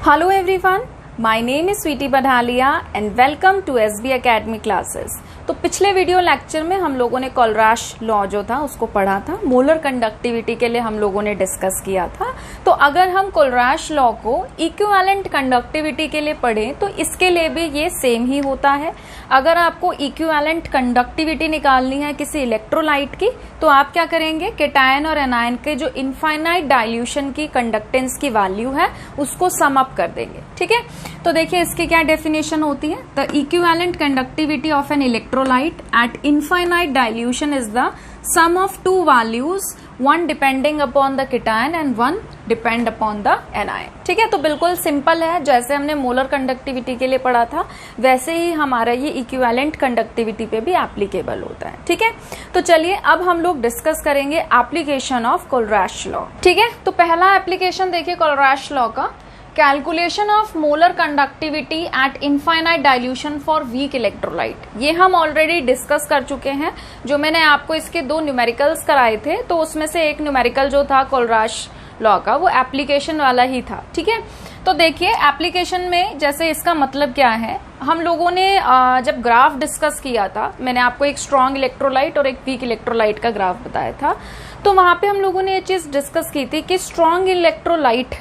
Hello everyone, my name is Sweety Badhalia and welcome to SB Academy classes। तो पिछले video lecture में हम लोगों ने कोलराश लॉ जो था उसको पढ़ा था, मोलर कंडक्टिविटी के लिए हम लोगों ने डिस्कस किया था। तो अगर हम कोलराश लॉ को इक्विवेलेंट कंडक्टिविटी के लिए पढ़ें तो इसके लिए भी ये सेम ही होता है। अगर आपको इक्विवेलेंट कंडक्टिविटी निकालनी है किसी इलेक्ट्रोलाइट की तो आप क्या करेंगे, कैटायन और एनायन के जो इनफाइनाइट डाइल्यूशन की कंडक्टेंस की वैल्यू है उसको सम अप कर देंगे। ठीक है, तो देखिए इसकी क्या डेफिनेशन होती है। The equivalent conductivity of an electrolyte eight infinite dilution is the sum of two values, one depending upon the cation and one depend upon the anion। ठीक है, तो बिल्कुल सिंपल है, जैसे हमने मोलर कंडक्टिविटी के लिए पढ़ा था वैसे ही हमारा ये इक्विवेलेंट कंडक्टिविटी पे भी एप्लीकेबल होता है। ठीक है, तो चलिए अब हम लोग डिस्कस करेंगे एप्लीकेशन ऑफ कोलराश लॉ। ठीक है, तो पहला एप्लीकेशन देखिए कोलराश लॉ का, calculation of molar conductivity eight infinite dilution for weak electrolyte. ये हम ऑलरेडी डिस्कस कर चुके हैं, जो मैंने आपको इसके दो न्यूमेरिकल्स कराए थे तो उसमें से एक न्यूमेरिकल जो था कोलराश लॉ का वो एप्लीकेशन वाला ही था। ठीक है, तो देखिए एप्लीकेशन में जैसे इसका मतलब क्या है, हम लोगों ने जब ग्राफ डिस्कस किया था, मैंने आपको एक स्ट्रॉन्ग इलेक्ट्रोलाइट और एक वीक इलेक्ट्रोलाइट का ग्राफ बताया था, तो वहां पे हम लोगों ने ये चीज डिस्कस की थी कि स्ट्रॉन्ग इलेक्ट्रोलाइट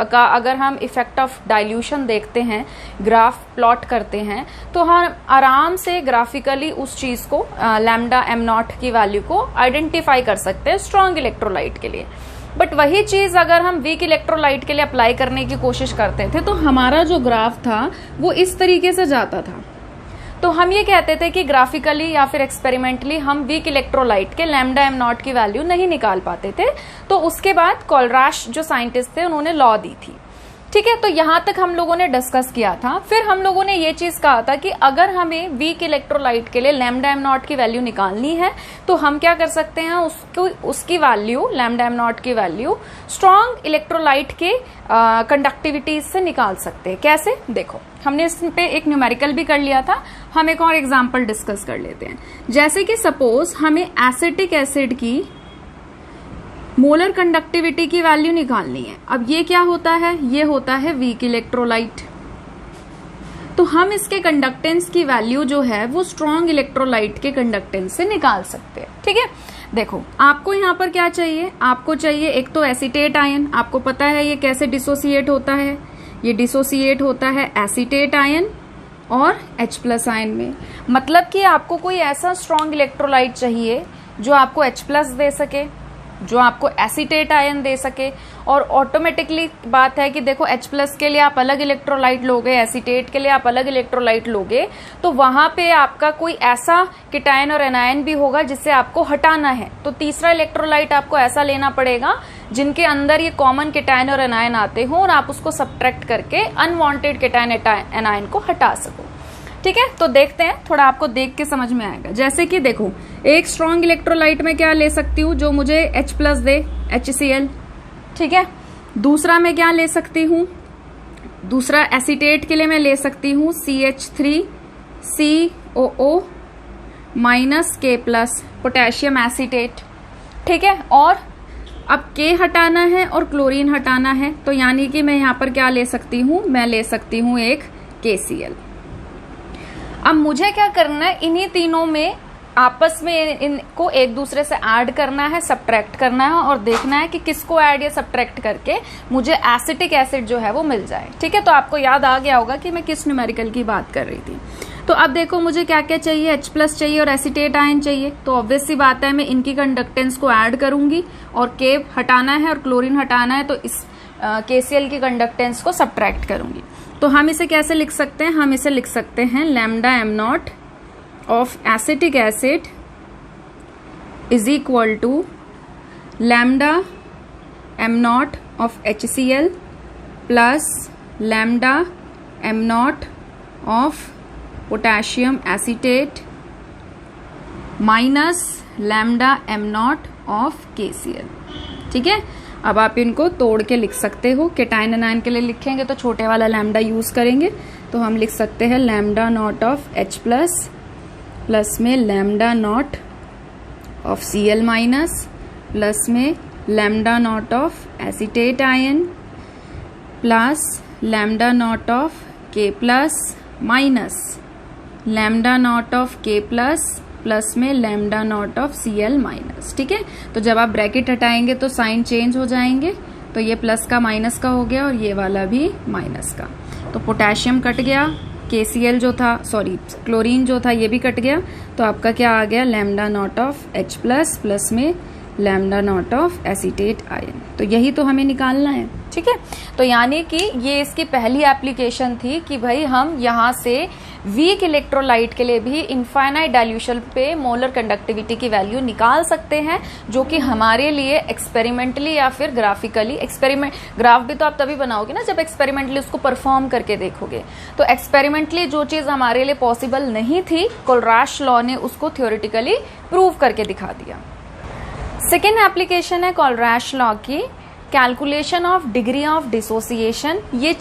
का अगर हम इफेक्ट ऑफ डाइल्यूशन देखते हैं, ग्राफ प्लॉट करते हैं, तो हम आराम से ग्राफिकली उस चीज को लैम्डा एम नॉट की वैल्यू को आइडेंटिफाई कर सकते हैं स्ट्रॉन्ग इलेक्ट्रोलाइट के लिए। बट वही चीज अगर हम वीक इलेक्ट्रोलाइट के लिए अप्लाई करने की कोशिश करते थे तो हमारा जो ग्राफ था वो इस तरीके से जाता था। तो हम ये कहते थे कि ग्राफिकली या फिर एक्सपेरिमेंटली हम वीक इलेक्ट्रोलाइट के लैम्डा एम नॉट की वैल्यू नहीं निकाल पाते थे। तो उसके बाद कोलराश जो साइंटिस्ट थे उन्होंने लॉ दी थी। ठीक है, तो यहां तक हम लोगों ने डिस्कस किया था। फिर हम लोगों ने ये चीज कहा था कि अगर हमें वीक इलेक्ट्रोलाइट के लिए लैम्डा एम नॉट की वैल्यू निकालनी है तो हम क्या कर सकते हैं, उसकी वैल्यू लैम्डा एम नॉट की वैल्यू स्ट्रॉन्ग इलेक्ट्रोलाइट के कंडक्टिविटी से निकाल सकते हैं। कैसे, देखो हमने इस पे एक न्यूमेरिकल भी कर लिया था, हम एक और एग्जाम्पल डिस्कस कर लेते हैं। जैसे कि सपोज हमें एसिटिक एसिड की मोलर कंडक्टिविटी की वैल्यू निकालनी है। अब ये क्या होता है, ये होता है वीक इलेक्ट्रोलाइट। तो हम इसके कंडक्टेंस की वैल्यू जो है वो स्ट्रॉन्ग इलेक्ट्रोलाइट के कंडक्टेंस से निकाल सकते हैं। ठीक है, देखो आपको यहाँ पर क्या चाहिए, आपको चाहिए एक तो एसीटेट आयन। आपको पता है ये कैसे डिसोसिएट होता है, ये डिसोसिएट होता है एसीटेट आयन और H+ आयन में। मतलब कि आपको कोई ऐसा स्ट्रॉन्ग इलेक्ट्रोलाइट चाहिए जो आपको H+ दे सके, जो आपको एसीटेट आयन दे सके। और ऑटोमेटिकली बात है कि देखो H+ के लिए आप अलग इलेक्ट्रोलाइट लोगे, एसीटेट के लिए आप अलग इलेक्ट्रोलाइट लोगे, तो वहां पे आपका कोई ऐसा कैटायन और एनायन भी होगा जिससे आपको हटाना है। तो तीसरा इलेक्ट्रोलाइट आपको ऐसा लेना पड़ेगा जिनके अंदर ये कॉमन कैटायन और एनायन आते हो और आप उसको सब्ट्रैक्ट करके अनवांटेड कैटायन एनायन को हटा सको। ठीक है, तो देखते हैं, थोड़ा आपको देख के समझ में आएगा। जैसे कि देखो एक स्ट्रॉन्ग इलेक्ट्रोलाइट में क्या ले सकती हूँ जो मुझे H+ दे, HCl। ठीक है, दूसरा मैं क्या ले सकती हूँ, दूसरा एसीटेट के लिए मैं ले सकती हूँ CH3COO -K+, पोटेशियम एसीटेट। ठीक है, और अब K हटाना है और क्लोरीन हटाना है, तो यानी कि मैं यहाँ पर क्या ले सकती हूँ, मैं ले सकती हूँ एक KCl। अब मुझे क्या करना है, इन्हीं तीनों में आपस में इनको एक दूसरे से ऐड करना है, सब्ट्रैक्ट करना है और देखना है कि किसको ऐड या सब्ट्रैक्ट करके मुझे एसिटिक एसिड जो है वो मिल जाए। ठीक है, तो आपको याद आ गया होगा कि मैं किस न्यूमेरिकल की बात कर रही थी। तो अब देखो मुझे क्या क्या चाहिए, H+ चाहिए और एसीटेट आयन चाहिए। तो ऑब्वियस सी बात है मैं इनकी कंडक्टेंस को ऐड करूंगी और K हटाना है और क्लोरीन हटाना है, तो इस KCl की कंडक्टेंस को सब्ट्रैक्ट करूंगी। तो हम इसे कैसे लिख सकते हैं, हम इसे लिख सकते हैं lambda M not of acetic acid is equal to lambda M not of HCl plus lambda M not of potassium acetate minus lambda M not of KCl। ठीक है, अब आप इनको तोड़ के लिख सकते हो। कैटायन एनायन के लिए लिखेंगे तो छोटे वाला लैम्डा यूज करेंगे, तो हम लिख सकते हैं lambda naught of H+ plus में lambda naught of Cl- plus में lambda naught of acetate ion plus lambda naught of K plus minus lambda naught of K plus में lambda naught of Cl minus. ठीक है, तो जब आप bracket हटाएंगे तो साइन चेंज हो जाएंगे, तो ये प्लस का माइनस का हो गया और ये वाला भी माइनस का। तो पोटेशियम कट गया, KCl जो था, सॉरी क्लोरीन जो था ये भी कट गया, तो आपका क्या आ गया, lambda naught of H plus में lambda naught of acetate ion. तो यही तो हमें निकालना है। ठीक है, तो यानी कि ये इसकी पहली एप्लीकेशन थी कि भाई हम यहाँ से वीक इलेक्ट्रोलाइट के लिए भी इनफाइनाइट डाइल्यूशन पे मोलर कंडक्टिविटी की वैल्यू निकाल सकते हैं, जो कि हमारे लिए एक्सपेरिमेंटली या फिर ग्राफिकली, ग्राफ भी तो आप तभी बनाओगे ना जब एक्सपेरिमेंटली उसको परफॉर्म करके देखोगे। तो एक्सपेरिमेंटली जो चीज हमारे लिए पॉसिबल नहीं थी, कोलराश लॉ ने उसको थ्योरेटिकली प्रूव करके दिखा दिया। सेकेंड एप्लीकेशन है कोलराश लॉ की, calculation of degree of dissociation. ये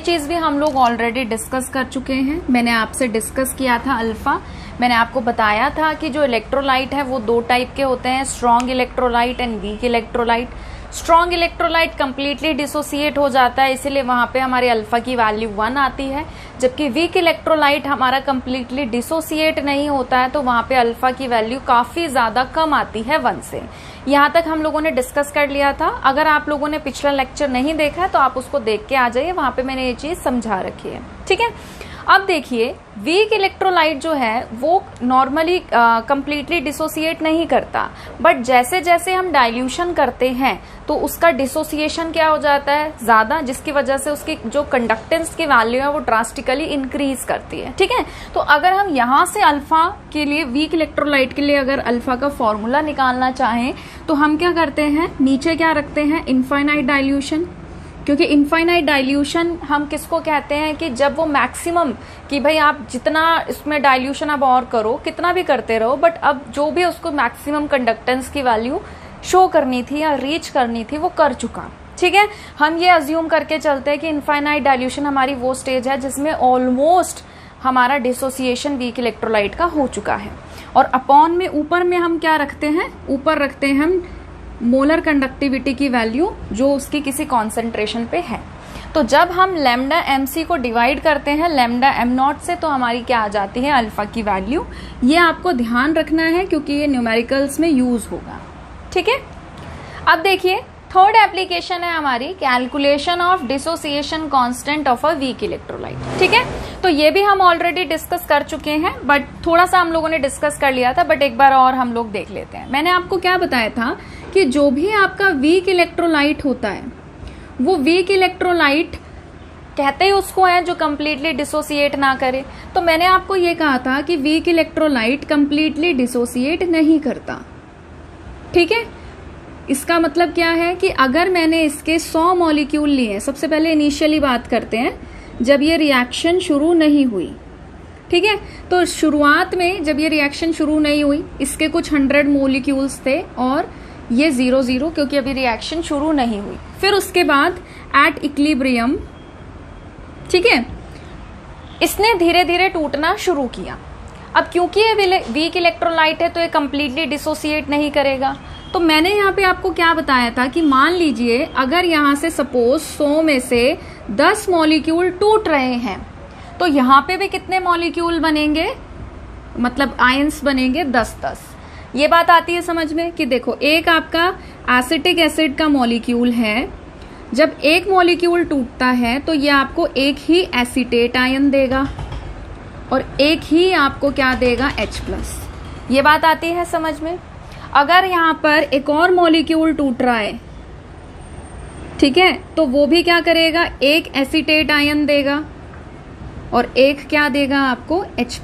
चीज भी हम लोग ऑलरेडी डिस्कस कर चुके हैं। मैंने आपसे डिस्कस किया था अल्फा, मैंने आपको बताया था कि जो इलेक्ट्रोलाइट है वो दो टाइप के होते हैं, strong electrolyte and weak electrolyte. Strong electrolyte completely dissociate हो जाता है, इसीलिए वहां पे हमारे अल्फा की वैल्यू 1 आती है, जबकि वीक इलेक्ट्रोलाइट हमारा कंप्लीटली डिसोसिएट नहीं होता है, तो वहां पे अल्फा की वैल्यू काफी ज्यादा कम आती है 1 से। यहाँ तक हम लोगों ने डिस्कस कर लिया था। अगर आप लोगों ने पिछला लेक्चर नहीं देखा है तो आप उसको देख के आ जाइए, वहां पे मैंने ये चीज समझा रखी है। ठीक है, अब देखिए वीक इलेक्ट्रोलाइट जो है वो नॉर्मली कंप्लीटली डिसोसिएट नहीं करता, बट जैसे जैसे हम डाइल्यूशन करते हैं तो उसका डिसोसिएशन क्या हो जाता है, ज्यादा, जिसकी वजह से उसकी जो कंडक्टेंस की वैल्यू है वो ड्रास्टिकली इंक्रीज करती है। ठीक है, तो अगर हम यहाँ से अल्फा के लिए, वीक इलेक्ट्रोलाइट के लिए अगर अल्फा का फॉर्मूला निकालना चाहें तो हम क्या करते हैं, नीचे क्या रखते हैं, इनफाइनाइट डाइल्यूशन। क्योंकि इनफाइनाइट डाइल्यूशन हम किसको कहते हैं कि जब वो मैक्सिमम, कि भाई आप जितना इसमें डाइल्यूशन अब और करो, कितना भी करते रहो, बट अब जो भी उसको मैक्सिमम कंडक्टेंस की वैल्यू शो करनी थी या रीच करनी थी वो कर चुका। ठीक है, हम ये अज्यूम करके चलते हैं कि इनफाइनाइट डाइल्यूशन हमारी वो स्टेज है जिसमें ऑलमोस्ट हमारा डिसोसिएशन वीक इलेक्ट्रोलाइट का हो चुका है। और अपॉन में ऊपर में हम क्या रखते हैं, ऊपर रखते हैं हम मोलर कंडक्टिविटी की वैल्यू जो उसकी किसी कॉन्सेंट्रेशन पे है। तो जब हम लैम्डा MC को डिवाइड करते हैं लैम्डा M0 से, तो हमारी क्या आ जाती है, अल्फा की वैल्यू। ये आपको ध्यान रखना है क्योंकि ये न्यूमेरिकल्स में यूज होगा। ठीक है, अब देखिए थर्ड एप्लीकेशन है हमारी, calculation of dissociation constant of a weak electrolyte. ठीक है, तो ये भी हम ऑलरेडी डिस्कस कर चुके हैं, बट थोड़ा सा हम लोगों ने डिस्कस कर लिया था, बट एक बार और हम लोग देख लेते हैं। मैंने आपको क्या बताया था कि जो भी आपका वीक इलेक्ट्रोलाइट होता है वो वीक इलेक्ट्रोलाइट कहते ही उसको है जो कंप्लीटली डिसोसिएट ना करे। तो मैंने आपको ये कहा था कि वीक इलेक्ट्रोलाइट कंप्लीटली डिसोसिएट नहीं करता। ठीक है, इसका मतलब क्या है कि अगर मैंने इसके 100 मॉलिक्यूल लिए, सबसे पहले इनिशियली बात करते हैं जब ये रिएक्शन शुरू नहीं हुई। ठीक है, तो शुरुआत में जब ये रिएक्शन शुरू नहीं हुई, इसके कुछ 100 मॉलिक्यूल्स थे और ये 0 क्योंकि अभी रिएक्शन शुरू नहीं हुई। फिर उसके बाद एट इक्विलिब्रियम, ठीक है, इसने धीरे धीरे टूटना शुरू किया। अब क्योंकि ये वीक इलेक्ट्रोलाइट है तो ये कंप्लीटली डिसोसिएट नहीं करेगा। तो मैंने यहाँ पे आपको क्या बताया था कि मान लीजिए अगर यहाँ से सपोज 100 में से 10 मॉलिक्यूल टूट रहे हैं, तो यहाँ पे भी कितने मॉलिक्यूल बनेंगे, मतलब आयंस बनेंगे 10-10। ये बात आती है समझ में कि देखो एक आपका एसिटिक एसिड का मॉलिक्यूल है, जब एक मॉलिक्यूल टूटता है तो ये आपको एक ही एसीटेट आयन देगा और एक ही आपको क्या देगा, H+। ये बात आती है समझ में। अगर यहाँ पर एक और मॉलिक्यूल टूट रहा है, ठीक है, तो वो भी क्या करेगा, एक एसीटेट आयन देगा और एक क्या देगा आपको, H+।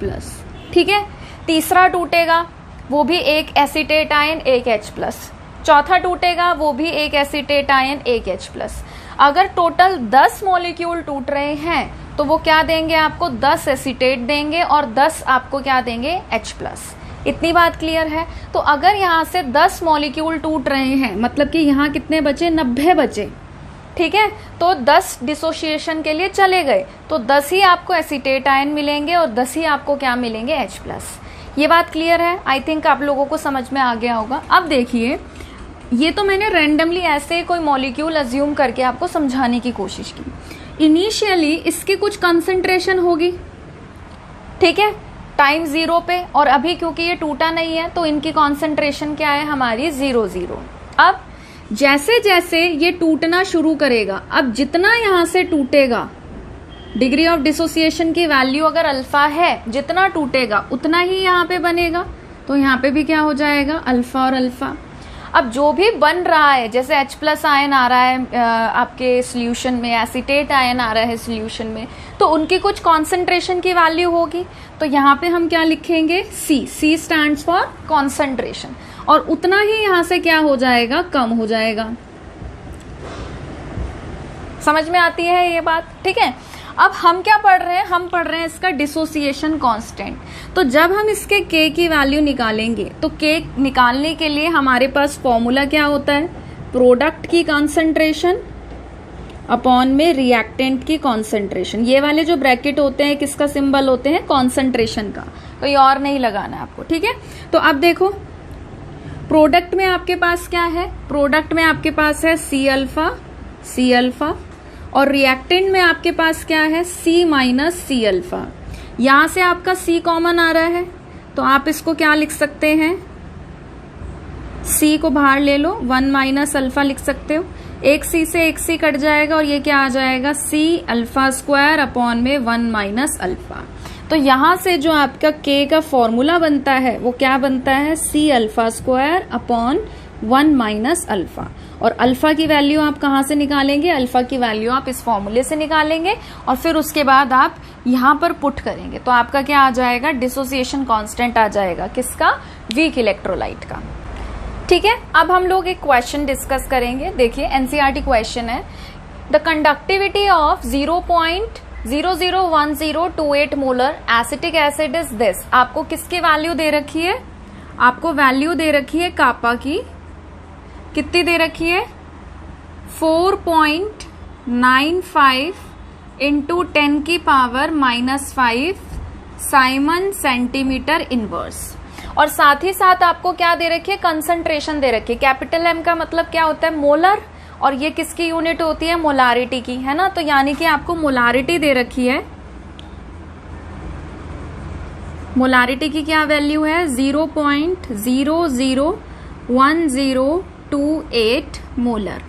ठीक है, तीसरा टूटेगा वो भी एक एसीटेट आयन, एक H+। चौथा टूटेगा वो भी एक एसीटेट आयन, एक H+। अगर टोटल 10 मॉलिक्यूल टूट रहे हैं तो वो क्या देंगे आपको, 10 एसीटेट देंगे और 10 आपको क्या देंगे, H+। इतनी बात क्लियर है। तो अगर यहाँ से 10 मॉलिक्यूल टूट रहे हैं, मतलब कि यहाँ कितने बचे, 90 बचे। ठीक है, तो 10 डिसोसिएशन के लिए चले गए, तो 10 ही आपको एसीटेट आयन मिलेंगे और 10 ही आपको क्या मिलेंगे, H+। ये बात क्लियर है, आई थिंक आप लोगों को समझ में आ गया होगा। अब देखिए, ये तो मैंने रैंडमली ऐसे कोई मॉलिक्यूल अज्यूम करके आपको समझाने की कोशिश की। इनिशियली इसकी कुछ कंसंट्रेशन होगी, ठीक है, टाइम 0 पे, और अभी क्योंकि ये टूटा नहीं है तो इनकी कॉन्सेंट्रेशन क्या है हमारी 0 0। अब जैसे जैसे ये टूटना शुरू करेगा, अब जितना यहां से टूटेगा, डिग्री ऑफ डिसोसिएशन की वैल्यू अगर अल्फा है, जितना टूटेगा उतना ही यहाँ पे बनेगा, तो यहाँ पे भी क्या हो जाएगा अल्फा और अल्फा। अब जो भी बन रहा है, जैसे H+ आयन आ रहा है आपके सोल्यूशन में, एसीटेट आयन आ रहा है सोल्यूशन में, तो उनकी कुछ कॉन्सेंट्रेशन की वैल्यू होगी, तो यहाँ पे हम क्या लिखेंगे C स्टैंड्स फॉर कॉन्सेंट्रेशन, और उतना ही यहाँ से क्या हो जाएगा कम हो जाएगा। समझ में आती है ये बात, ठीक है। अब हम क्या पढ़ रहे हैं, हम पढ़ रहे हैं इसका डिसोसिएशन कांस्टेंट। तो जब हम इसके K की वैल्यू निकालेंगे, तो K निकालने के लिए हमारे पास फॉर्मूला क्या होता है, प्रोडक्ट की कॉन्सेंट्रेशन अपॉन में रिएक्टेंट की कॉन्सेंट्रेशन। ये वाले जो ब्रैकेट होते हैं किसका सिंबल होते हैं, कॉन्सेंट्रेशन का, कोई और नहीं लगाना है आपको, ठीक है। तो अब देखो प्रोडक्ट में आपके पास क्या है, प्रोडक्ट में आपके पास है C अल्फा, और रिएक्टेंट में आपके पास क्या है C माइनस C अल्फा। यहां से आपका C कॉमन आ रहा है, तो आप इसको क्या लिख सकते हैं, C को बाहर ले लो, 1 माइनस अल्फा लिख सकते हो। एक C से एक C कट जाएगा और ये क्या आ जाएगा C अल्फा स्क्वायर अपॉन में 1 माइनस अल्फा। तो यहां से जो आपका K का फॉर्मूला बनता है वो क्या बनता है, C alpha square upon 1 minus alpha. और अल्फा की वैल्यू आप कहां से निकालेंगे, अल्फा की वैल्यू आप इस फॉर्मूले से निकालेंगे, और फिर उसके बाद आप यहां पर पुट करेंगे, तो आपका क्या आ जाएगा, डिसोसिएशन कांस्टेंट आ जाएगा, किसका, वीक इलेक्ट्रोलाइट का, ठीक है। अब हम लोग एक क्वेश्चन डिस्कस करेंगे। देखिए एनसीईआरटी क्वेश्चन है, the conductivity of 0.001028 molar acetic acid is this. आपको किसकी वैल्यू दे रखी है, आपको वैल्यू दे रखी है कापा की, कितनी दे रखी है, 4.95 इंटू 10 की पावर -5 साइमन सेंटीमीटर इनवर्स। और साथ ही साथ आपको क्या दे रखी है, कंसंट्रेशन दे रखी है। कैपिटल M का मतलब क्या होता है, मोलर, और ये किसकी यूनिट होती है, मोलारिटी की, है ना। तो यानी कि आपको मोलारिटी दे रखी है, मोलारिटी की क्या वैल्यू है, 0.001028 मोलर।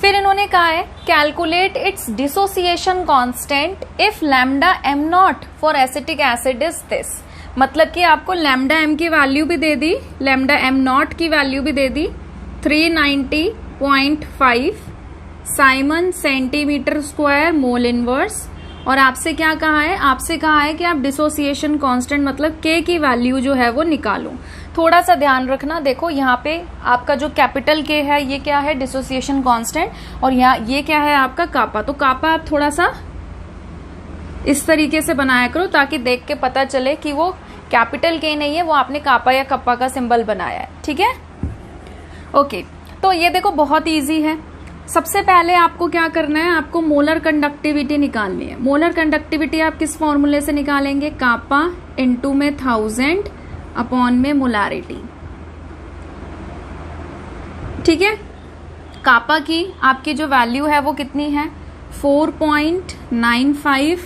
फिर इन्होंने कहा है calculate its dissociation constant if lambda m not for acetic acid is this. मतलब कि आपको लैम्डा m की वैल्यू भी दे दी, लैम्डा m नॉट की वैल्यू भी दे दी, 390.5 Simon centimetre square mole inverse. और आपसे क्या कहा है, आपसे कहा है कि आप डिसोसिएशन कांस्टेंट मतलब K की वैल्यू जो है वो निकालो। थोड़ा सा ध्यान रखना, देखो यहाँ पे आपका जो कैपिटल K है ये क्या है, डिसोसिएशन कांस्टेंट, और यहाँ ये क्या है आपका कापा। तो कापा आप थोड़ा सा इस तरीके से बनाया करो ताकि देख के पता चले कि वो कैपिटल K नहीं है, वो आपने कापा या कप्पा का सिंबल बनाया है, ठीक है। ओके, तो ये देखो बहुत इजी है। सबसे पहले आपको क्या करना है, आपको मोलर कंडक्टिविटी निकालनी है। मोलर कंडक्टिविटी आप किस फॉर्मूले से निकालेंगे, कापा इनटू में 1000 अपॉन में मोलारिटी, ठीक है। कापा की आपकी जो वैल्यू है वो कितनी है, 4.95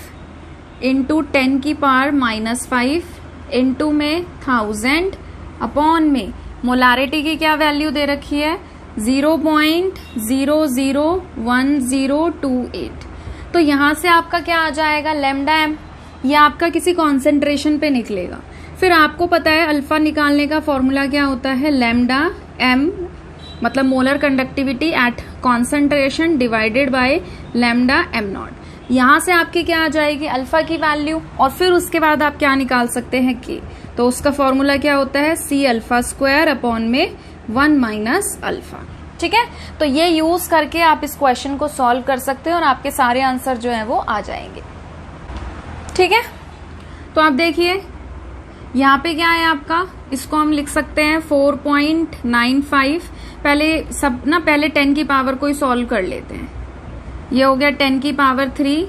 इंटू 10 की पावर -5 इंटू में 1000 अपॉन में मोलारिटी की क्या वैल्यू दे रखी है, 0.001028। तो यहां से आपका क्या आ जाएगा, लैम्डा m, ये आपका किसी कॉन्सेंट्रेशन पे निकलेगा। फिर आपको पता है अल्फा निकालने का फॉर्मूला क्या होता है, लैम्डा m मतलब molar conductivity eight concentration divided by lambda m not. यहां से आपकी क्या आ जाएगी, अल्फा की वैल्यू, और फिर उसके बाद आप क्या निकाल सकते हैं, K। तो उसका फॉर्मूला क्या होता है, C अल्फा स्क्वायर अपॉन में 1 माइनस अल्फा, ठीक है। तो ये यूज करके आप इस क्वेश्चन को सॉल्व कर सकते हैं और आपके सारे आंसर जो है वो आ जाएंगे, ठीक है। तो आप देखिए यहाँ पे क्या है आपका, इसको हम लिख सकते हैं 4.95। पहले 10 की पावर को ही सॉल्व कर लेते हैं। ये हो गया 10 की पावर 3,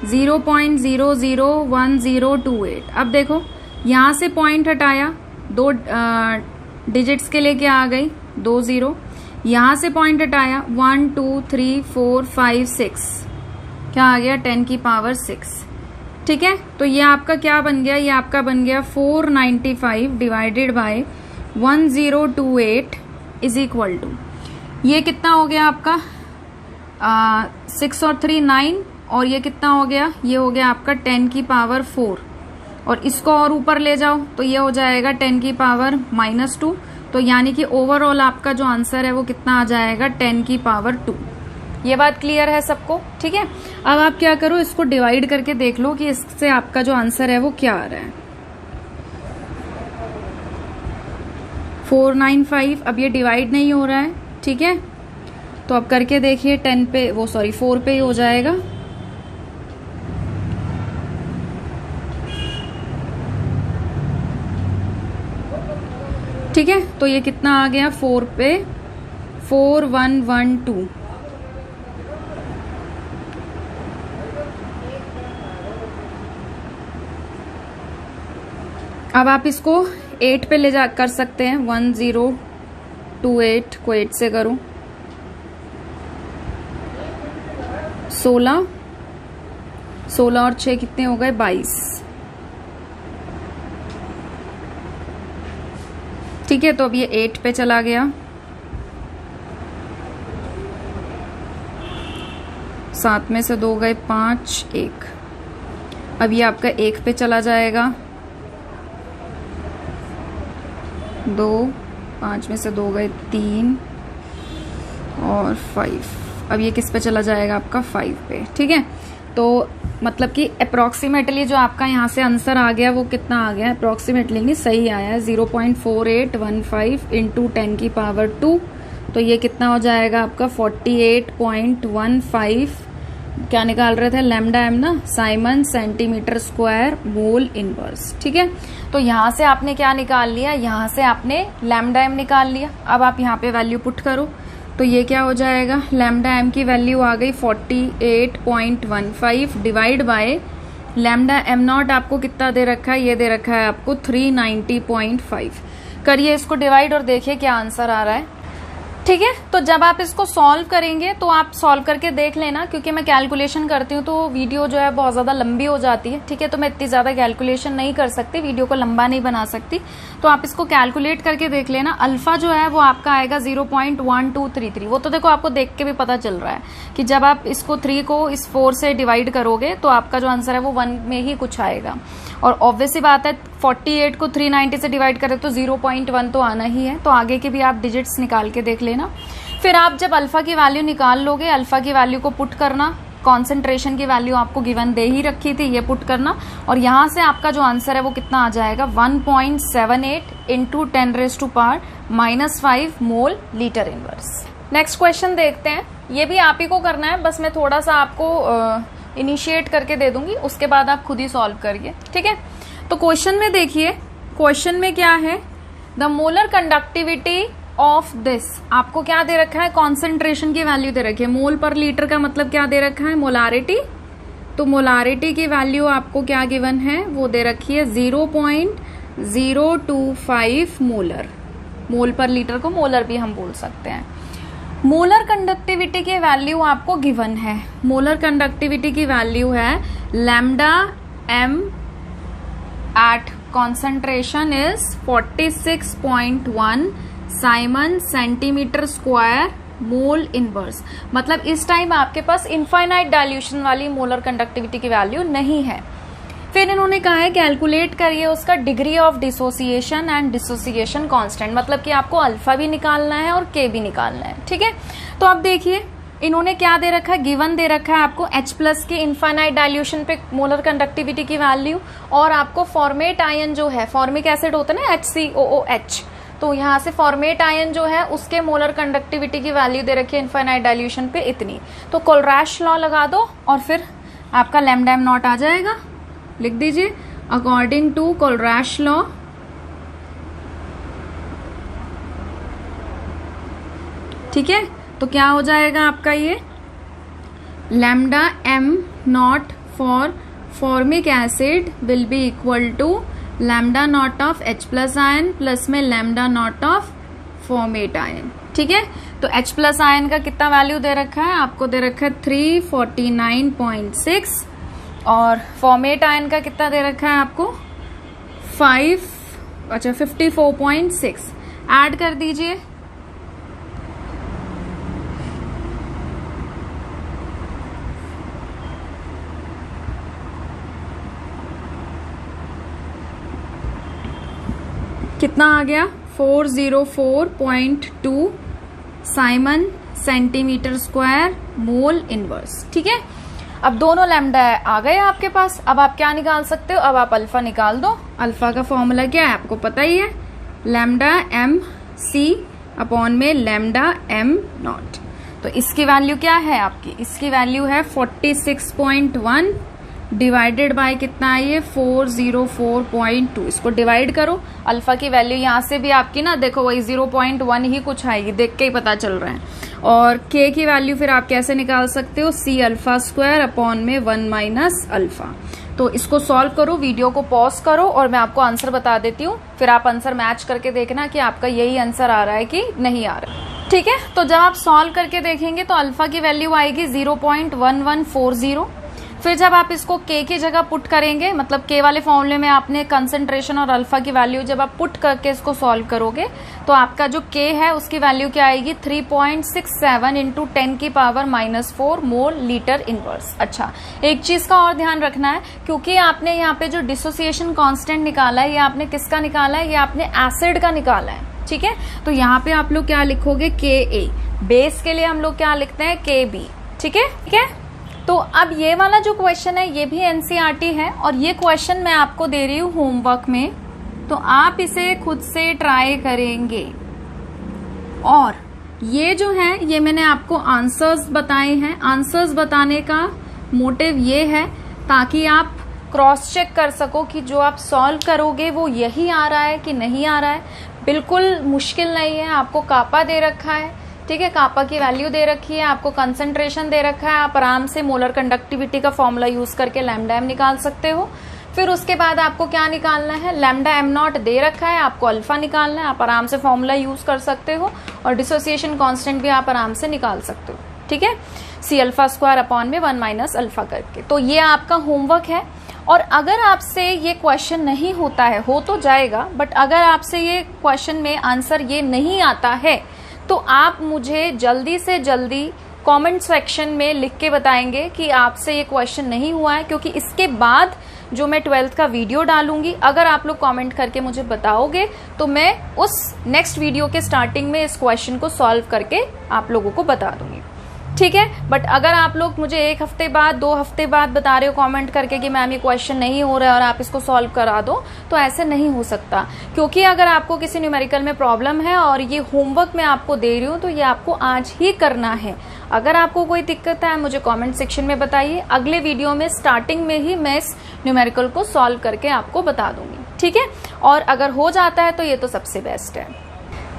0.001028। अब देखो यहां से पॉइंट हटाया, 2 डिजिट्स के लिए क्या आ गई, 2 0। यहां से पॉइंट हटाया, 1 2 3 4 5 6, क्या आ गया 10 की पावर 6। ठीक है, तो ये आपका क्या बन गया, ये आपका बन गया 495 divided by 1028 is equal to, ये कितना हो गया आपका 6 और 3 9, और ये कितना हो गया, ये हो गया आपका 10 की पावर 4, और इसको और ऊपर ले जाओ तो ये हो जाएगा 10 की पावर -2। तो यानी कि ओवरऑल आपका जो आंसर है वो कितना आ जाएगा 10 की पावर 2। ये बात क्लियर है सबको? ठीक है, अब आप क्या करो, इसको डिवाइड करके देख लो कि इससे आपका जो आंसर है वो क्या आ रहा है। 495, अब ये डिवाइड नहीं हो रहा है। ठीक है, तो अब करके देखिए 10 पे, वो सॉरी 4 पे ही हो जाएगा। ठीक है, तो ये कितना आ गया 4 पे 4112। अब आप इसको 8 पे ले जा कर सकते हैं, 1028 को 8 से करो, 16 और 6 कितने हो गए 22। ठीक है, तो अब ये 8 पे चला गया, 7 में से 2 गए 5 1। अब ये आपका 1 पे चला जाएगा, 2 5 में से 2 गए 3 और 5। अब ये किस पे चला जाएगा आपका 5 पे। ठीक है, तो मतलब कि अप्रोक्सीमेटली जो आपका यहाँ से आंसर आ गया वो कितना आ गया, अप्रोक्सीमेटली नहीं सही आया है 0.4815 इंटू 10 की पावर 2। तो ये कितना हो जाएगा आपका 48.15, क्या निकाल रहे थे, लैम्डा एम ना, Simon centimetre square mole inverse. ठीक है, तो यहाँ से आपने क्या निकाल लिया, यहाँ से आपने लैम्डा एम निकाल लिया। अब आप यहाँ पे वैल्यू पुट करो तो ये क्या हो जाएगा, लैम्डा एम की वैल्यू आ गई 48.15 divide by lambda M not आपको कितना दे रखा है, ये दे रखा है आपको 390.5। करिए इसको डिवाइड और देखिए क्या आंसर आ रहा है। ठीक है, तो जब आप इसको सॉल्व करेंगे तो आप सॉल्व करके देख लेना, क्योंकि मैं कैलकुलेशन करती हूँ तो वीडियो जो है बहुत ज्यादा लंबी हो जाती है। ठीक है, तो मैं इतनी ज्यादा कैलकुलेशन नहीं कर सकती, वीडियो को लंबा नहीं बना सकती, तो आप इसको कैलकुलेट करके देख लेना। अल्फा जो है वो आपका आएगा 0.1233। वो तो देखो आपको देख के भी पता चल रहा है कि जब आप इसको 3 को इस 4 से डिवाइड करोगे तो आपका जो आंसर है वो 1 में ही कुछ आएगा। और ऑब्वियसली बात है 48 को 390 से डिवाइड करें तो 0.1 तो आना ही है। तो आगे के भी आप डिजिट्स निकाल के देख लेना। फिर आप जब अल्फा की वैल्यू निकाल लोगे, अल्फा की वैल्यू को पुट करना, कॉन्सेंट्रेशन की वैल्यू आपको गिवन दे ही रखी थी, ये पुट करना, और यहां से आपका जो आंसर है वो कितना आ जाएगा 1.78 into 10⁻⁻5 mole litre inverse. Next question देखते हैं, ये भी आप ही को करना है, बस मैं थोड़ा सा आपको इनिशिएट करके दे दूंगी, उसके बाद आप खुद ही सॉल्व करिए। ठीक है, तो क्वेश्चन में देखिए, क्वेश्चन में क्या है, the molar conductivity of this, आपको क्या दे रखा है, कॉन्सेंट्रेशन की वैल्यू दे रखी है। मोल पर लीटर का मतलब क्या दे रखा है, मोलारिटी। तो मोलारिटी की वैल्यू आपको क्या गिवन है, वो दे रखी है 0.025 मोलर। मोल पर लीटर को मोलर भी हम बोल सकते हैं। मोलर कंडक्टिविटी की वैल्यू आपको गिवन है, मोलर कंडक्टिविटी की वैल्यू है lambda M at concentration is 46.1 siemens centimetre square mole inverse. मतलब इस टाइम आपके पास इनफाइनाइट डाइल्यूशन वाली मोलर कंडक्टिविटी की वैल्यू नहीं है। फिर इन्होंने कहा है कैलकुलेट करिए उसका degree of dissociation and dissociation constant, मतलब कि आपको अल्फा भी निकालना है और के भी निकालना है। ठीक है, तो अब देखिए इन्होंने क्या दे रखा है, गिवन दे रखा है आपको H+ के इनफाइनाइट डाइल्यूशन पे मोलर कंडक्टिविटी की वैल्यू, और आपको फॉर्मेट आयन जो है, फॉर्मिक एसिड होता है ना HCOOH, तो यहाँ से फॉर्मेट आयन जो है उसके मोलर कंडक्टिविटी की वैल्यू दे रखी है इनफाइनाइट डाइल्यूशन पे इतनी। तो कोलरैश लॉ लगा दो और फिर आपका लैम्डा एम नॉट आ जाएगा, लिख दीजिए अकॉर्डिंग टू कोलरैश लॉ ठीक है, तो क्या हो जाएगा आपका ये lambda M naught for formic acid will be equal to lambda naught of H+ ion plus में lambda naught of formate ion. ठीक है। तो H प्लस आयन का कितना वैल्यू दे रखा है आपको? दे रखा है 349.6 और फॉर्मेट आयन का कितना दे रखा है आपको? 54.6। ऐड कर दीजिए। कितना आ गया? 404.2 Simon centimetre square mole inverse. ठीक है, अब दोनों लैम्डा आ गए आपके पास। अब आप क्या निकाल सकते हो? अब आप अल्फा निकाल दो। अल्फा का फॉर्मूला क्या है आपको पता ही है, लैम्डा एम सी अपॉन में लैम्डा एम नॉट। तो इसकी वैल्यू क्या है आपकी? इसकी वैल्यू है 46.1 डिवाइडेड बाय कितना है ये? 404.2। इसको डिवाइड करो। अल्फा की वैल्यू यहाँ से भी आपकी ना देखो वही 0.1 ही कुछ आएगी, देख के ही पता चल रहा है। और k की वैल्यू फिर आप कैसे निकाल सकते हो? c अल्फा स्क्वायर अपॉन में 1 माइनस अल्फा। तो इसको सॉल्व करो, वीडियो को पॉज करो और मैं आपको आंसर बता देती हूँ, फिर आप आंसर मैच करके देखना कि आपका यही आंसर आ रहा है कि नहीं आ रहा है। ठीक है, तो जब आप सॉल्व करके देखेंगे तो अल्फा की वैल्यू आएगी 0.1140। फिर जब आप इसको k की जगह पुट करेंगे, मतलब k वाले फॉर्मूले में आपने कंसंट्रेशन और अल्फा की वैल्यू जब आप पुट करके इसको सॉल्व करोगे तो आपका जो k है उसकी वैल्यू क्या आएगी? 3.67 इंटू 10 की पावर -4 मोल लीटर इनवर्स। अच्छा, एक चीज का और ध्यान रखना है, क्योंकि आपने यहाँ पे जो डिसोसिएशन कांस्टेंट निकाला है ये आपने किसका निकाला है? ये आपने एसिड का निकाला है। ठीक है, तो यहाँ पे आप लोग क्या लिखोगे? Ka। बेस के लिए हम लोग क्या लिखते हैं? Kb। ठीक है, ठीक है। तो अब ये वाला जो क्वेश्चन है ये भी एनसीईआरटी है और ये क्वेश्चन मैं आपको दे रही हूँ होमवर्क में, तो आप इसे खुद से ट्राई करेंगे। और ये जो है ये मैंने आपको आंसर्स बताए हैं। आंसर्स बताने का मोटिव ये है ताकि आप क्रॉस चेक कर सको कि जो आप सॉल्व करोगे वो यही आ रहा है कि नहीं आ रहा है। बिल्कुल मुश्किल नहीं है, आपको कापा दे रखा है। ठीक है, कापा की वैल्यू दे रखी है, आपको कंसंट्रेशन दे रखा है। आप आराम से मोलर कंडक्टिविटी का फॉर्मूला यूज करके लैम्डा एम निकाल सकते हो। फिर उसके बाद आपको क्या निकालना है? लैम्डा एम नॉट दे रखा है, आपको अल्फा निकालना है। आप आराम से फॉर्मूला यूज कर सकते हो और डिसोसिएशन कांस्टेंट भी आप आराम से निकाल सकते हो। ठीक है, सी अल्फा स्क्वायर अपॉन में 1 माइनस अल्फा करके। तो ये आपका होमवर्क है। और अगर आपसे ये क्वेश्चन नहीं होता है, हो तो जाएगा, बट अगर आपसे ये क्वेश्चन में आंसर ये नहीं आता है तो आप मुझे जल्दी से जल्दी कमेंट सेक्शन में लिख के बताएंगे कि आपसे ये क्वेश्चन नहीं हुआ है, क्योंकि इसके बाद जो मैं 12th का वीडियो डालूंगी, अगर आप लोग कमेंट करके मुझे बताओगे तो मैं उस नेक्स्ट वीडियो के स्टार्टिंग में इस क्वेश्चन को सॉल्व करके आप लोगों को बता दूंगी। ठीक है, बट अगर आप लोग मुझे 1 हफ्ते बाद 2 हफ्ते बाद बता रहे हो कमेंट करके कि मैम ये क्वेश्चन नहीं हो रहा है और आप इसको सॉल्व करा दो, तो ऐसे नहीं हो सकता। क्योंकि अगर आपको किसी न्यूमेरिकल में प्रॉब्लम है और ये होमवर्क मैं आपको दे रही हूँ तो ये आपको आज ही करना है। अगर आपको कोई दिक्कत है मुझे कमेंट सेक्शन में बताइए, अगले वीडियो में स्टार्टिंग में ही मैं इस न्यूमेरिकल को सॉल्व करके आपको बता दूंगी। ठीक है, और अगर हो जाता है तो ये तो सबसे बेस्ट है।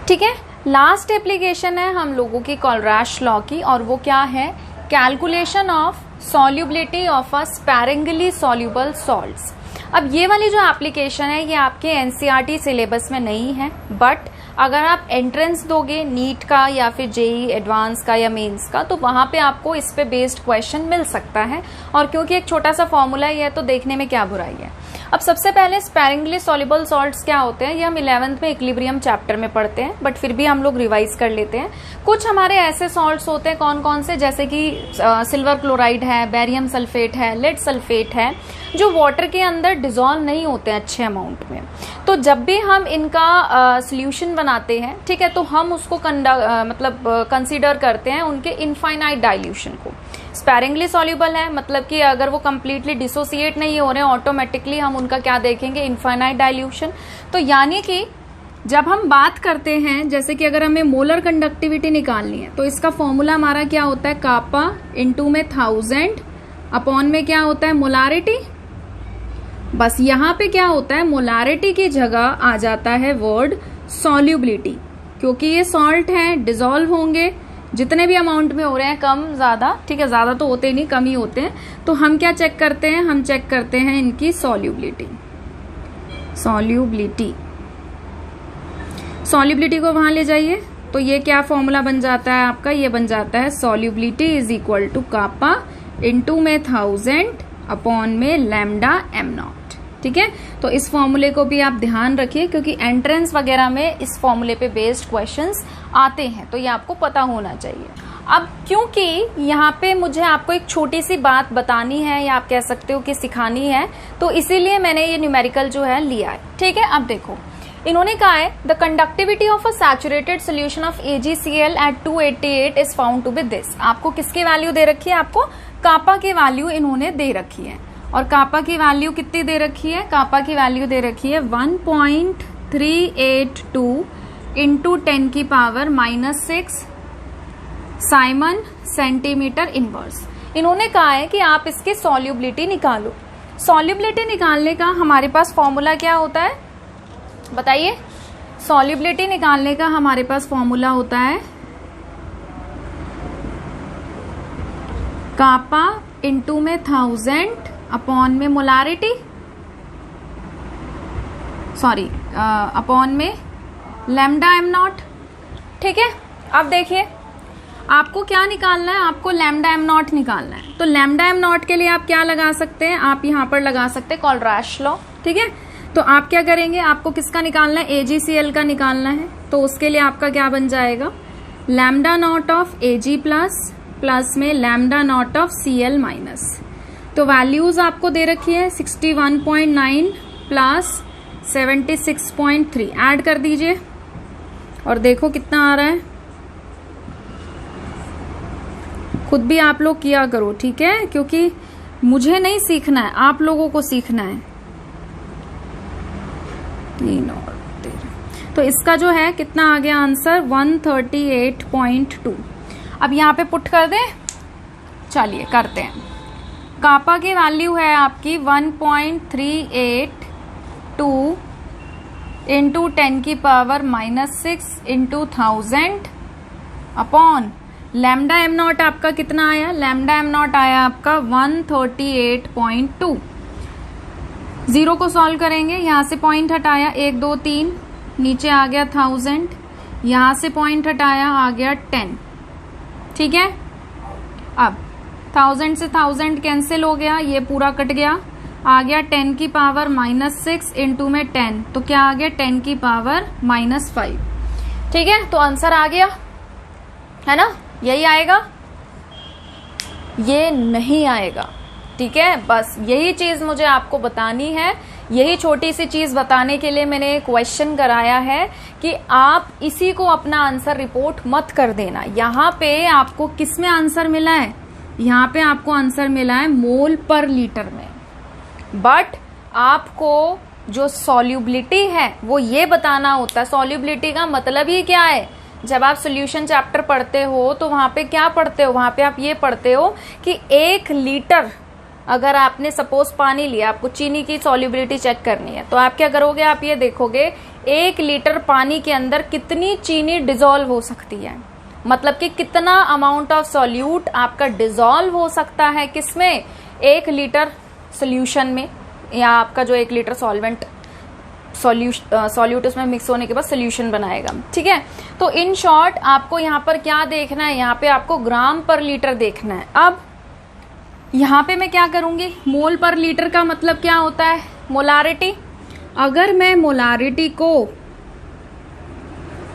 ठीक है, लास्ट एप्लीकेशन है हम लोगों की कोलरैश लॉ की, और वो क्या है? Calculation of solubility of a sparingly soluble salts. अब ये वाली जो एप्लीकेशन है ये आपके एनसीईआरटी सिलेबस में नहीं है, बट अगर आप एंट्रेंस दोगे नीट का या फिर जेई एडवांस का या मेंस का, तो वहां पे आपको इस पे बेस्ड क्वेश्चन मिल सकता है। और क्योंकि एक छोटा सा फॉर्मूला है तो देखने में क्या बुराई है। अब सबसे पहले स्पैरिंगली सॉल्युबल सॉल्ट्स क्या होते हैं ये हम 11th में इक्विलिब्रियम चैप्टर में पढ़ते हैं, बट फिर भी हम लोग रिवाइज कर लेते हैं। कुछ हमारे ऐसे सॉल्ट्स होते हैं, कौन कौन से, जैसे कि सिल्वर क्लोराइड है, बेरियम सल्फेट है, लेड सल्फेट है, जो वाटर के अंदर डिजोल्व नहीं होते हैं अच्छे अमाउंट में। तो जब भी हम इनका सोल्यूशन बनाते हैं, ठीक है, तो हम उसको कंसीडर करते हैं उनके इनफाइनाइट डाइल्यूशन को। स्पैरिंगली सॉल्युबल है मतलब कि अगर वो कंप्लीटली डिसोसिएट नहीं हो रहे हैं, ऑटोमेटिकली हम उनका क्या देखेंगे? Infinite dilution. तो यानी कि जब हम बात करते हैं, जैसे कि अगर हमें मोलर कंडक्टिविटी निकालनी है तो इसका फॉर्मूला हमारा क्या होता है? कापा इंटू में 1000 अपॉन में क्या होता है? मोलारिटी। बस यहाँ पे क्या होता है? मोलारिटी की जगह आ जाता है वर्ड सॉल्युबिलिटी, क्योंकि ये सॉल्ट है, डिजोल्व होंगे जितने भी अमाउंट में हो रहे हैं, कम ज्यादा, ठीक है, ज्यादा तो होते नहीं, कम ही होते हैं। तो हम क्या चेक करते हैं? हम चेक करते हैं इनकी सॉल्युबिलिटी। सॉल्युबिलिटी को वहां ले जाइए तो ये क्या फॉर्मूला बन जाता है आपका, ये बन जाता है solubility is equal to kappa into में 1000 अपॉन में लैम्डा एम नॉट। ठीक है, तो इस फॉर्मूले को भी आप ध्यान रखिए क्योंकि एंट्रेंस वगैरह में इस फॉर्मूले पे बेस्ड क्वेश्चंस आते हैं, तो ये आपको पता होना चाहिए। अब क्योंकि यहाँ पे मुझे आपको एक छोटी सी बात बतानी है या आप कह सकते हो कि सिखानी है, तो इसीलिए मैंने ये न्यूमेरिकल जो है लिया है। ठीक है, अब देखो इन्होंने कहा है the conductivity of a saturated solution of AgCl at 288 is found to be this. आपको किसकी वैल्यू दे रखी है, आपको कापा की वैल्यू इन्होंने दे रखी है। और कापा की वैल्यू कितनी दे रखी है, कापा की वैल्यू दे रखी है 1.382 इंटू 10 की पावर -6 साइमन सेंटीमीटर इनवर्स। इन्होंने कहा है कि आप इसकी सॉल्युबिलिटी निकालो। सॉल्युबिलिटी निकालने का हमारे पास फॉर्मूला क्या होता है बताइए। सॉल्युबिलिटी निकालने का हमारे पास फॉर्मूला होता है कापा इंटू में 1000 अपॉन में मोलारिटी, सॉरी अपॉन में लैम्डा एम नॉट। ठीक है, अब देखिए आपको क्या निकालना है, आपको लैम्डा एम नॉट निकालना है। तो लैम्डा एम नॉट के लिए आप क्या लगा सकते हैं, आप यहां पर लगा सकते हैं कोलराश लॉ। ठीक है, तो आप क्या करेंगे, आपको किसका निकालना है, AgCl का निकालना है। तो उसके लिए आपका क्या बन जाएगा, lambda naught of Ag plus plus में lambda naught of Cl minus. तो वैल्यूज आपको दे रखी है 61.9 प्लस 76.3, ऐड कर दीजिए और देखो कितना आ रहा है। खुद भी आप लोग किया करो, ठीक है, क्योंकि मुझे नहीं सीखना है, आप लोगों को सीखना है। 3 और 13, तो इसका जो है कितना आ गया आंसर 138.2। अब यहाँ पे पुट कर दें, चलिए करते हैं। कापा की वैल्यू है आपकी 1.382 इंटू 10 की power -6 into 1000 upon lambda M not आपका कितना आया, लैम्डा एम नॉट आया आपका 138.2। जीरो को सॉल्व करेंगे, यहां से पॉइंट हटाया 1 2 3, नीचे आ गया 1000, यहां से पॉइंट हटाया आ गया 10। ठीक है, अब 1000 से 1000 कैंसिल हो गया, ये पूरा कट गया, आ गया 10 की पावर -6 इंटू में 10, तो क्या आ गया 10 की पावर -5। ठीक है, तो आंसर आ गया है ना, यही आएगा, ये नहीं आएगा। ठीक है, बस यही चीज मुझे आपको बतानी है। यही छोटी सी चीज बताने के लिए मैंने क्वेश्चन कराया है कि आप इसी को अपना आंसर रिपोर्ट मत कर देना। यहाँ पे आपको किस में आंसर मिला है, यहाँ पे आपको आंसर मिला है मोल पर लीटर में, बट आपको जो सॉल्युबिलिटी है वो ये बताना होता है। सॉल्युबिलिटी का मतलब ही क्या है, जब आप सॉल्यूशन चैप्टर पढ़ते हो तो वहां पे क्या पढ़ते हो, वहां पे आप ये पढ़ते हो कि 1 लीटर अगर आपने सपोज पानी लिया, आपको चीनी की सॉल्युबिलिटी चेक करनी है, तो आप क्या करोगे, आप ये देखोगे 1 लीटर पानी के अंदर कितनी चीनी डिसॉल्व हो सकती है, मतलब कि कितना अमाउंट ऑफ सॉल्यूट आपका डिसॉल्व हो सकता है किसमें, 1 लीटर सोल्यूशन में, या आपका जो 1 लीटर सॉल्वेंट सॉल्यूट उसमें मिक्स होने के बाद सोल्यूशन बनाएगा। ठीक है, तो इन शॉर्ट आपको यहाँ पर क्या देखना है, यहाँ पे आपको ग्राम पर लीटर देखना है। अब यहाँ पे मैं क्या करूंगी, मोल पर लीटर का मतलब क्या होता है, मोलारिटी। अगर मैं मोलारिटी को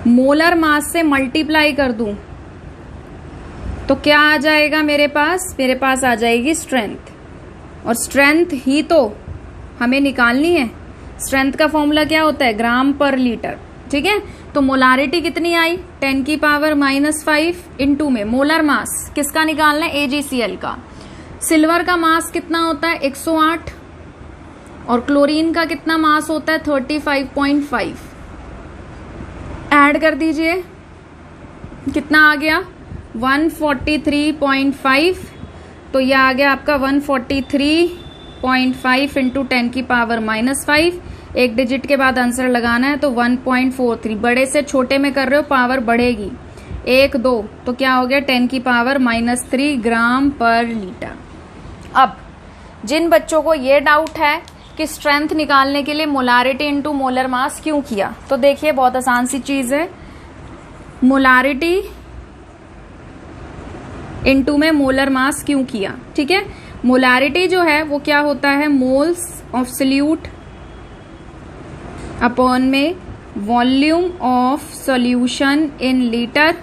मोलर मास से मल्टीप्लाई कर दूं तो क्या आ जाएगा मेरे पास आ जाएगी स्ट्रेंथ, और स्ट्रेंथ ही तो हमें निकालनी है। स्ट्रेंथ का फॉर्मूला क्या होता है, ग्राम पर लीटर। ठीक है, तो मोलारिटी कितनी आई 10 की पावर -5 इंटू में मोलर मास किसका निकालना है, AgCl का। सिल्वर का मास कितना होता है 108, और क्लोरीन का कितना मास होता है 35.5। ऐड कर दीजिए, कितना आ गया 143.5, तो यह आ गया आपका 143.5 इंटू 10 की पावर -5। एक डिजिट के बाद आंसर लगाना है, तो 1.43, बड़े से छोटे में कर रहे हो पावर बढ़ेगी, 1 2, तो क्या हो गया 10 की पावर -3 ग्राम पर लीटर। अब जिन बच्चों को ये डाउट है कि स्ट्रेंथ निकालने के लिए मोलारिटी इंटू मोलर मास क्यों किया, तो देखिए बहुत आसान सी चीज है। मोलारिटी इनटू में मोलर मास क्यों किया, ठीक है। मोलारिटी जो है वो क्या होता है, मोल्स ऑफ सॉल्यूट अपॉन में volume of solution in litre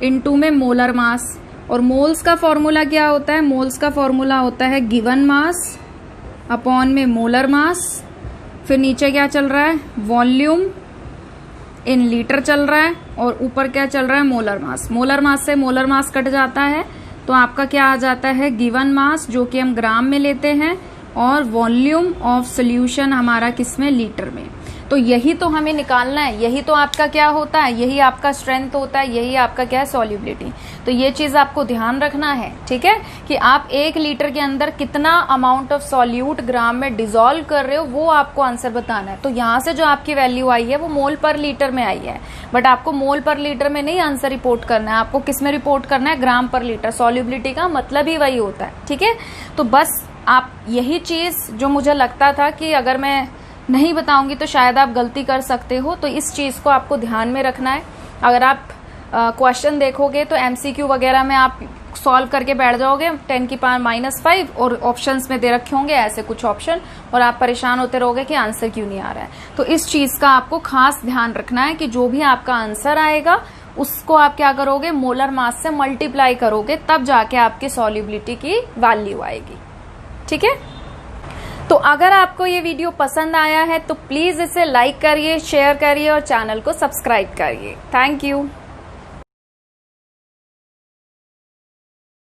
into में मोलर मास। और मोल्स का फॉर्मूला क्या होता है, मोल्स का फॉर्मूला होता है गिवन मास अपॉन में मोलर मास। फिर नीचे क्या चल रहा है, वॉल्यूम इन लीटर चल रहा है, और ऊपर क्या चल रहा है, मोलर मास। मोलर मास से मोलर मास कट जाता है तो आपका क्या आ जाता है, गिवन मास, जो कि हम ग्राम में लेते हैं, और वॉल्यूम ऑफ सॉल्यूशन हमारा किसमें, लीटर में। तो यही तो हमें निकालना है, यही तो आपका क्या होता है, यही आपका स्ट्रेंथ होता है, यही आपका क्या है, सॉल्युबिलिटी। तो ये चीज आपको ध्यान रखना है, ठीक है, कि आप 1 लीटर के अंदर कितना अमाउंट ऑफ सॉल्यूट ग्राम में डिसॉल्व कर रहे हो, वो आपको आंसर बताना है। तो यहाँ से जो आपकी वैल्यू आई है वो मोल पर लीटर में आई है, बट आपको मोल पर लीटर में नहीं आंसर रिपोर्ट करना है, आपको किस में रिपोर्ट करना है, ग्राम पर लीटर। सॉल्युबिलिटी का मतलब ही वही होता है, ठीक है। तो बस आप यही चीज जो मुझे लगता था कि अगर मैं नहीं बताऊंगी तो शायद आप गलती कर सकते हो, तो इस चीज को आपको ध्यान में रखना है। अगर आप क्वेश्चन देखोगे तो एमसीक्यू वगैरह में आप सॉल्व करके बैठ जाओगे 10 की पावर -5 और ऑप्शंस में दे रखे होंगे ऐसे कुछ ऑप्शन, और आप परेशान होते रहोगे कि आंसर क्यों नहीं आ रहा है। तो इस चीज का आपको खास ध्यान रखना है कि जो भी आपका आंसर आएगा उसको आप क्या करोगे, मोलर मास से मल्टीप्लाई करोगे, तब जाके आपकी सॉल्युबिलिटी की वैल्यू आएगी, ठीक है। तो अगर आपको ये वीडियो पसंद आया है तो प्लीज इसे लाइक करिए, शेयर करिए और चैनल को सब्सक्राइब करिए। Thank you.